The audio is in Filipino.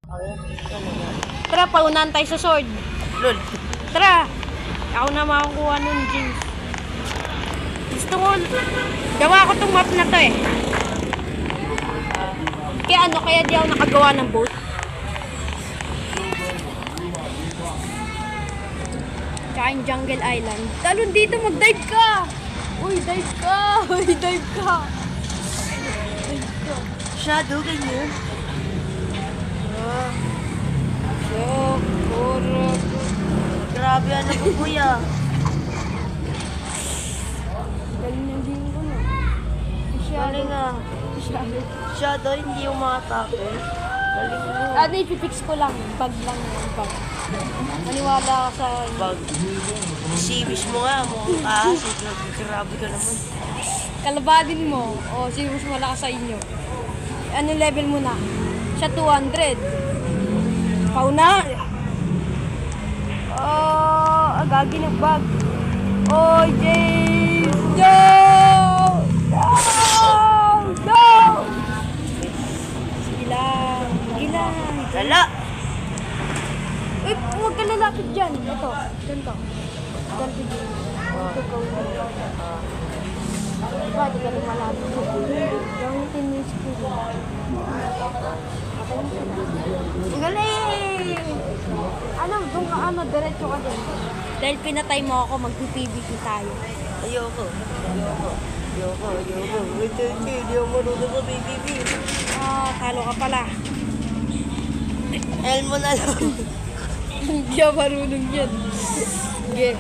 Tara, paunahan tayo sa sword. Lol. Tara. Ako na makakuha nun, James. Gusto ko, gawa ko tong map na to eh. Kaya di ako nakagawa ng boat? Tsaka yung Jungle Island. Talon dito, mag-dive ka! Uy, dive ka! Uy, dive ka! Dive ka. Shadow, ganyan. Grabe, ano po kuya? Galing ng game ko na. Galing ah. Shadow, hindi yung mga take. Galing mo. Ano, ipipix ko lang. Bag lang yan, bag. Maniwala ka sa... Bag. Simis mo nga mo. Kasi grabe ka naman. Kalabadin mo. O, sino mas malakas sa inyo? Ano level mo na? Siya 200. Pauna. Oh, agagi ng bag. Oh, James! No! No! No! Sige lang. Sige lang. Lala! Eh, huwag ka lalapit dyan. Ito. Ganito. Ganito dyan. Ito ka. Ba't ka lumalapit? Yung tinis ko. Ang galing! Ano, doon ka diretso ka din. Dahil pinatay mo ako, mag-PVP tayo. Ayoko. Wait, hindi ako marunong sa PVP. Ah, talo ka pala. Elmo na lang. Hindi ako marunong yan. Sige.